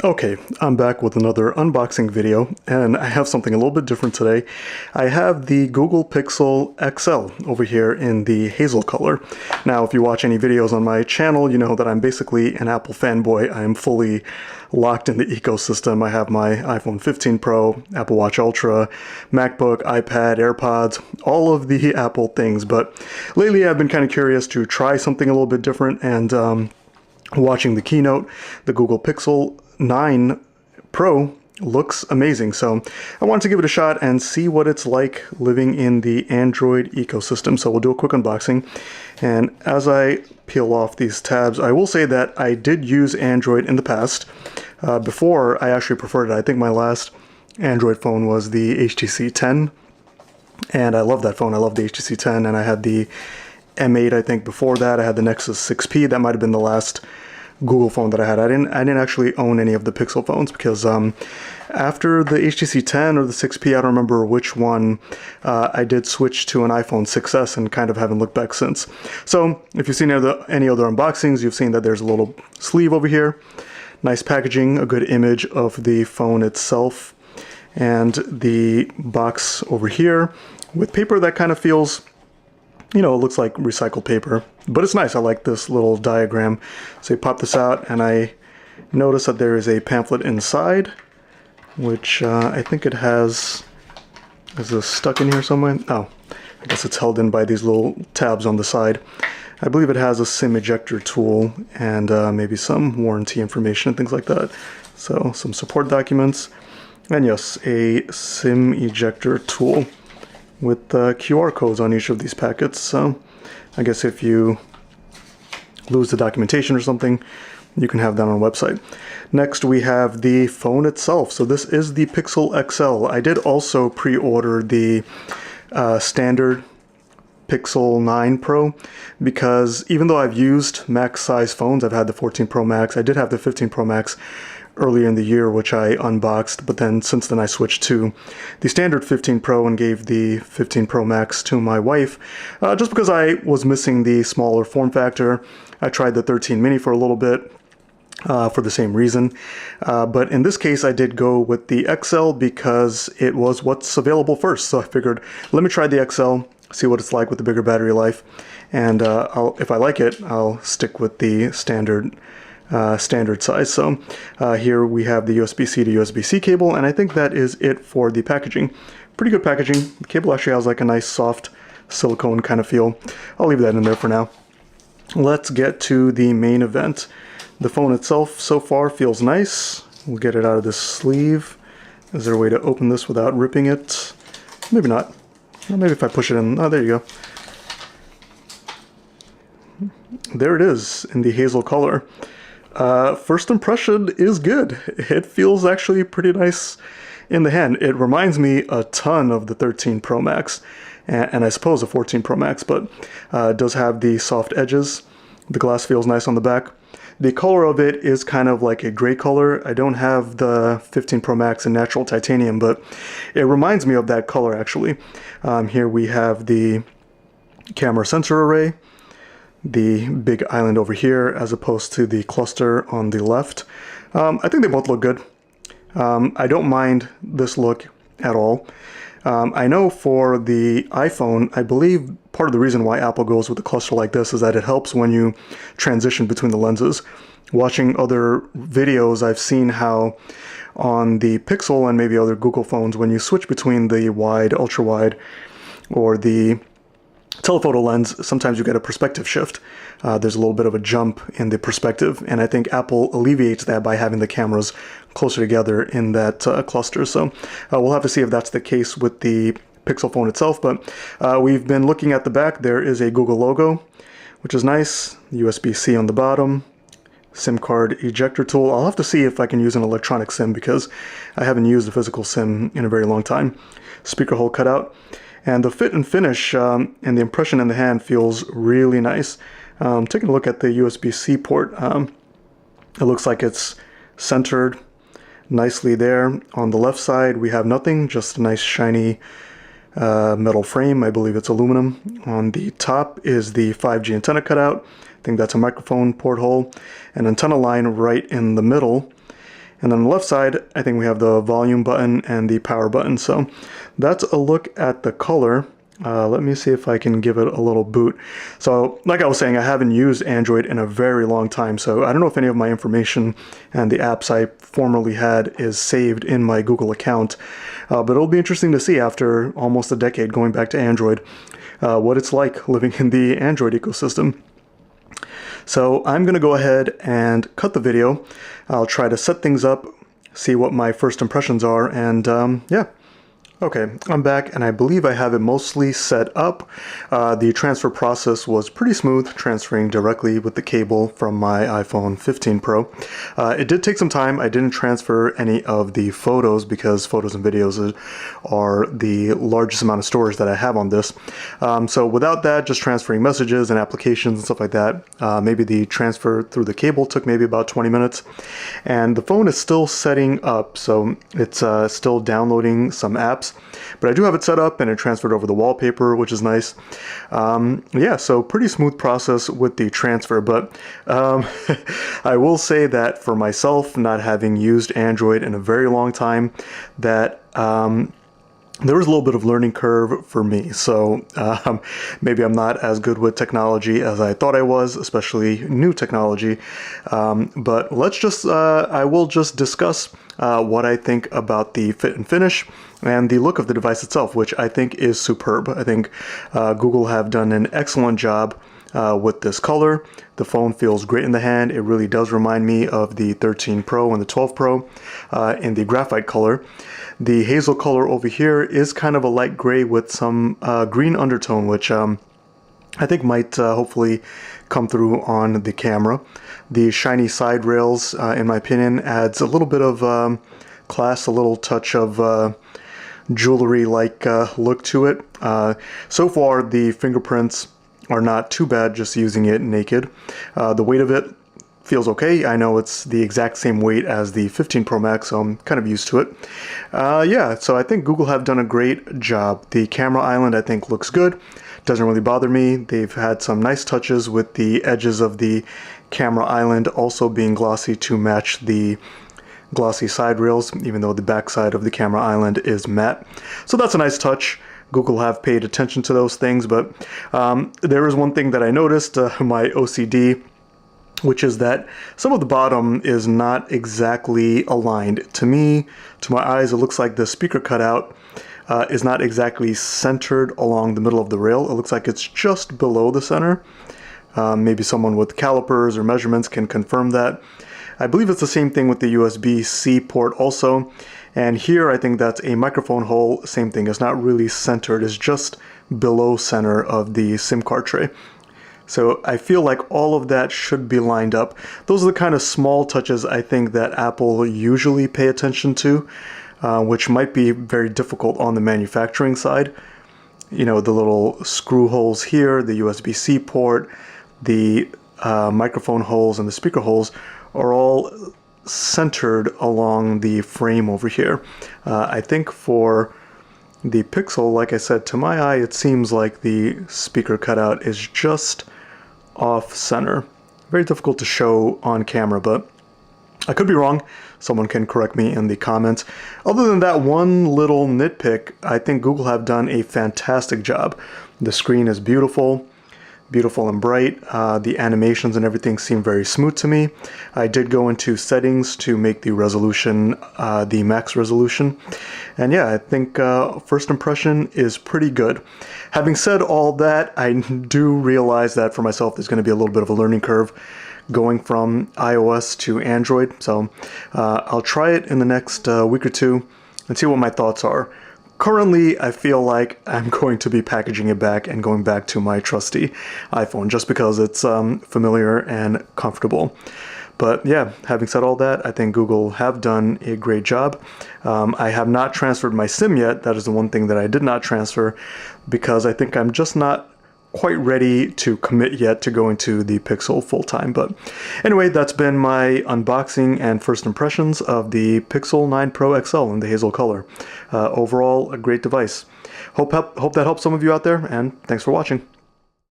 Okay, I'm back with another unboxing video, and I have something a little bit different today. I have the Google Pixel XL over here in the hazel color. Now, if you watch any videos on my channel, you know that I'm basically an Apple fanboy. I am fully locked in the ecosystem. I have my iPhone 15 Pro, Apple Watch Ultra, MacBook, iPad, AirPods, all of the Apple things. But lately I've been kind of curious to try something a little bit different, and watching the keynote, the Google Pixel 9 Pro looks amazing. So I wanted to give it a shot and see what it's like living in the Android ecosystem. So we'll do a quick unboxing. And as I peel off these tabs, I will say that I did use Android in the past. Before, I actually preferred it. I think my last Android phone was the HTC 10. And I love that phone. I love the HTC 10. And I had the M8, I think, before that. I had the Nexus 6P. That might have been the last Google phone that I had. I didn't actually own any of the Pixel phones because after the HTC 10 or the 6P, I don't remember which one, I did switch to an iPhone 6S and kind of haven't looked back since. So if you've seen any other unboxings, you've seen that there's a little sleeve over here. Nice packaging, a good image of the phone itself, and the box over here with paper that kind of feels, you know, it looks like recycled paper, but it's nice. I like this little diagram. So you pop this out, and I notice that there is a pamphlet inside, which I think it has, is this stuck in here somewhere? Oh, I guess it's held in by these little tabs on the side. I believe it has a SIM ejector tool and maybe some warranty information and things like that. So some support documents, and yes, a SIM ejector tool with QR codes on each of these packets. So I guess if you lose the documentation or something, you can have that on a website. Next, we have the phone itself. So this is the Pixel XL. I did also pre-order the standard Pixel 9 Pro because even though I've used max-size phones, I've had the 14 Pro Max, I did have the 15 Pro Max earlier in the year, which I unboxed, but then since then I switched to the standard 15 Pro and gave the 15 Pro Max to my wife, just because I was missing the smaller form factor. I tried the 13 mini for a little bit for the same reason, but in this case I did go with the XL because it was what's available first. So I figured, let me try the XL, see what it's like with the bigger battery life, and if I like it, I'll stick with the standard size. So here we have the USB-C to USB-C cable, and I think that is it for the packaging. Pretty good packaging. The cable actually has like a nice soft silicone kind of feel. I'll leave that in there for now. Let's get to the main event. The phone itself so far feels nice. We'll get it out of this sleeve. Is there a way to open this without ripping it? Maybe not. Well, maybe if I push it in. Oh, there you go. There it is in the hazel color. First impression is good. It feels actually pretty nice in the hand. It reminds me a ton of the 13 Pro Max and I suppose a 14 Pro Max, but it does have the soft edges. The glass feels nice on the back. The color of it is kind of like a gray color. I don't have the 15 Pro Max in natural titanium, but it reminds me of that color actually. Here we have the camera sensor array, the big island over here as opposed to the cluster on the left. I think they both look good. I don't mind this look at all. I know for the iPhone, I believe part of the reason why Apple goes with a cluster like this is that it helps when you transition between the lenses. Watching other videos, I've seen how on the Pixel and maybe other Google phones, when you switch between the wide, ultra wide, or the telephoto lens, sometimes you get a perspective shift. There's a little bit of a jump in the perspective, and I think Apple alleviates that by having the cameras closer together in that cluster. So we'll have to see if that's the case with the Pixel phone itself, but we've been looking at the back. There is a Google logo, which is nice. USB-C on the bottom, SIM card ejector tool. I'll have to see if I can use an electronic SIM because I haven't used a physical SIM in a very long time. Speaker hole cutout. And the fit and finish and the impression in the hand feels really nice. Taking a look at the USB-C port, it looks like it's centered nicely there. On the left side, we have nothing, just a nice shiny metal frame. I believe it's aluminum. On the top is the 5G antenna cutout. I think that's a microphone port hole. An antenna line right in the middle. And then on the left side, I think we have the volume button and the power button. So that's a look at the color. Let me see if I can give it a little boot. So like I was saying, I haven't used Android in a very long time, so I don't know if any of my information and the apps I formerly had is saved in my Google account, but it'll be interesting to see after almost a decade going back to Android, what it's like living in the Android ecosystem. So I'm going to go ahead and cut the video. I'll try to set things up, see what my first impressions are, and yeah. Okay, I'm back and I believe I have it mostly set up. The transfer process was pretty smooth, transferring directly with the cable from my iPhone 15 Pro. It did take some time. I didn't transfer any of the photos because photos and videos are the largest amount of storage that I have on this. So without that, just transferring messages and applications and stuff like that, maybe the transfer through the cable took maybe about 20 minutes. And the phone is still setting up, so it's still downloading some apps. But I do have it set up and it transferred over the wallpaper, which is nice. Yeah, so pretty smooth process with the transfer, but I will say that for myself, not having used Android in a very long time, that there was a little bit of learning curve for me. So maybe I'm not as good with technology as I thought I was, especially new technology. But let's just, I will just discuss what I think about the fit and finish and the look of the device itself, which I think is superb. I think Google have done an excellent job with this color. The phone feels great in the hand. It really does remind me of the 13 Pro and the 12 Pro in the graphite color. The hazel color over here is kind of a light gray with some green undertone, which I think might hopefully come through on the camera. The shiny side rails, in my opinion, adds a little bit of class, a little touch of jewelry-like look to it. So far, the fingerprints are not too bad just using it naked. The weight of it feels okay. I know it's the exact same weight as the 15 Pro Max, so I'm kind of used to it. Yeah, so I think Google have done a great job. The camera island, I think, looks good. Doesn't really bother me. They've had some nice touches with the edges of the camera island also being glossy to match the glossy side rails, even though the back side of the camera island is matte. So that's a nice touch. Google have paid attention to those things, but there is one thing that I noticed, my OCD, which is that some of the bottom is not exactly aligned. To me, to my eyes, it looks like the speaker cutout is not exactly centered along the middle of the rail. It looks like it's just below the center. Maybe someone with calipers or measurements can confirm that. I believe it's the same thing with the USB-C port also. And here I think that's a microphone hole. Same thing, it's not really centered, it's just below center of the SIM card tray. So I feel like all of that should be lined up. Those are the kind of small touches I think that Apple usually pay attention to, which might be very difficult on the manufacturing side. You know, the little screw holes here, the USB-C port, the microphone holes and the speaker holes are all centered along the frame over here. I think for the Pixel, like I said, to my eye, it seems like the speaker cutout is just off center. Very difficult to show on camera, but I could be wrong. Someone can correct me in the comments. Other than that one little nitpick, I think Google have done a fantastic job. The screen is beautiful. Beautiful and bright. The animations and everything seem very smooth to me. I did go into settings to make the resolution the max resolution. And yeah, I think first impression is pretty good. Having said all that, I do realize that for myself there's going to be a little bit of a learning curve going from iOS to Android. So I'll try it in the next week or two and see what my thoughts are. Currently, I feel like I'm going to be packaging it back and going back to my trusty iPhone just because it's familiar and comfortable. But yeah, having said all that, I think Google have done a great job. I have not transferred my SIM yet. That is the one thing that I did not transfer because I think I'm just not quite ready to commit yet to going to the Pixel full-time. But anyway, that's been my unboxing and first impressions of the Pixel 9 Pro XL in the hazel color. Overall, a great device. Hope that helps some of you out there, and thanks for watching.